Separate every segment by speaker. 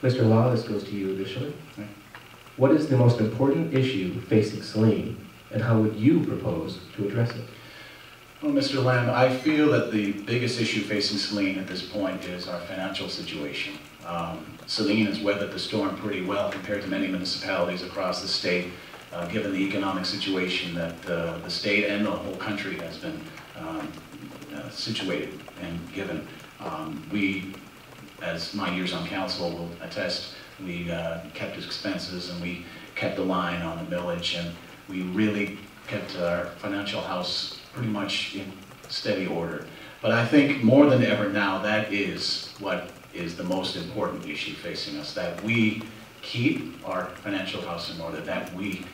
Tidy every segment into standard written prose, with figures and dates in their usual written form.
Speaker 1: Mr. Law, this goes to you initially. What is the most important issue facing Saline, and how would you propose to address it?
Speaker 2: Well, Mr. Lamb, I feel that the biggest issue facing Saline at this point is our financial situation. Saline has weathered the storm pretty well compared to many municipalities across the state, given the economic situation that the state and the whole country has been situated and given. We, as my years on council will attest, we kept expenses and we kept the line on the millage, and we really kept our financial house pretty much in steady order. But I think more than ever now, that is what is the most important issue facing us, that we keep our financial house in order, that we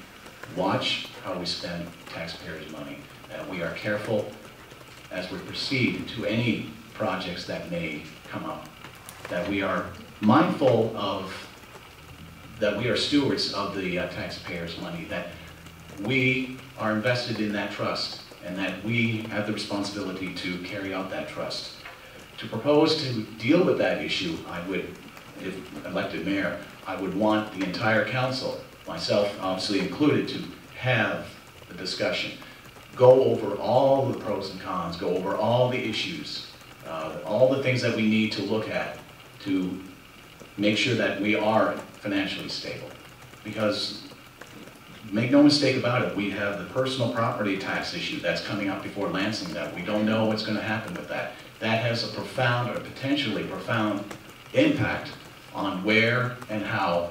Speaker 2: watch how we spend taxpayers' money, that we are careful as we proceed to any projects that may come up, that we are mindful of, that we are stewards of the taxpayers' money, that we are invested in that trust, and that we have the responsibility to carry out that trust. To propose to deal with that issue, I would, if elected mayor, I would want the entire council, myself obviously included, to have the discussion, go over all the pros and cons, go over all the issues, all the things that we need to look at to make sure that we are financially stable. Because make no mistake about it, we have the personal property tax issue that's coming up before Lansing that we don't know what's going to happen with that. That has a profound, or potentially profound, impact on where and how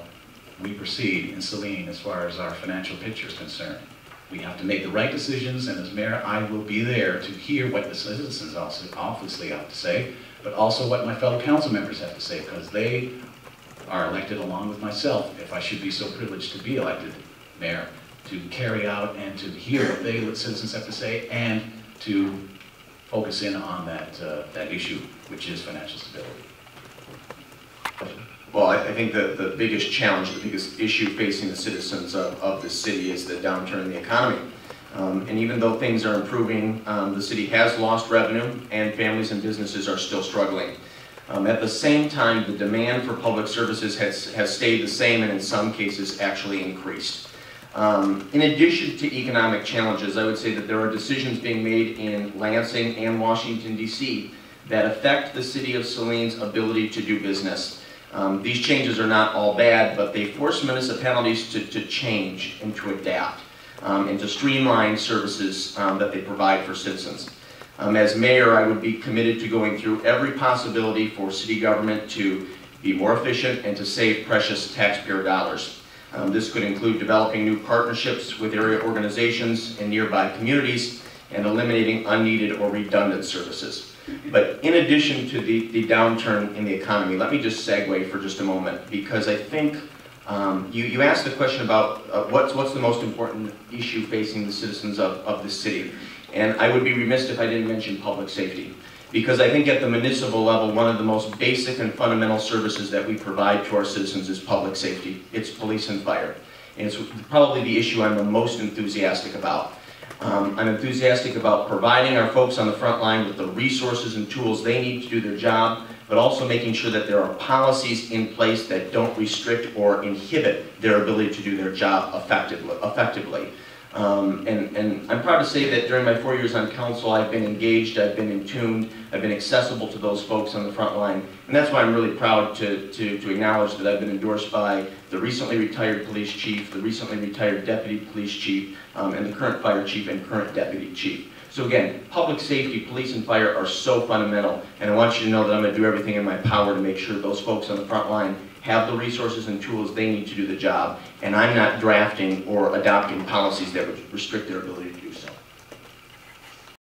Speaker 2: we proceed in Saline as far as our financial picture is concerned. We have to make the right decisions, and as mayor, I will be there to hear what the citizens obviously have to say, but also what my fellow council members have to say, because they are elected along with myself, if I should be so privileged to be elected mayor, to carry out and to hear what the citizens have to say, and to focus in on that issue, which is financial stability.
Speaker 3: Well, I think the biggest challenge, the biggest issue facing the citizens of the city is the downturn in the economy. And even though things are improving, the city has lost revenue, and families and businesses are still struggling. At the same time, the demand for public services has stayed the same, and in some cases actually increased. In addition to economic challenges, I would say that there are decisions being made in Lansing and Washington, D.C. that affect the city of Saline's ability to do business. These changes are not all bad, but they force municipalities to change and to adapt and to streamline services that they provide for citizens. As mayor, I would be committed to going through every possibility for city government to be more efficient and to save precious taxpayer dollars. This could include developing new partnerships with area organizations and nearby communities and eliminating unneeded or redundant services. But in addition to the downturn in the economy, let me just segue for just a moment, because I think you asked the question about what's the most important issue facing the citizens of the city. And I would be remiss if I didn't mention public safety. Because I think at the municipal level, one of the most basic and fundamental services that we provide to our citizens is public safety. It's police and fire. And it's probably the issue I'm the most enthusiastic about. I'm enthusiastic about providing our folks on the front line with the resources and tools they need to do their job, but also making sure that there are policies in place that don't restrict or inhibit their ability to do their job effectively. And I'm proud to say that during my 4 years on council, I've been engaged, I've been in tune, I've been accessible to those folks on the front line. And that's why I'm really proud to acknowledge that I've been endorsed by the recently retired police chief, the recently retired deputy police chief, and the current fire chief and current deputy chief. So again, public safety, police and fire are so fundamental, and I want you to know that I'm going to do everything in my power to make sure those folks on the front line have the resources and tools they need to do the job, and I'm not drafting or adopting policies that would restrict their ability to do so.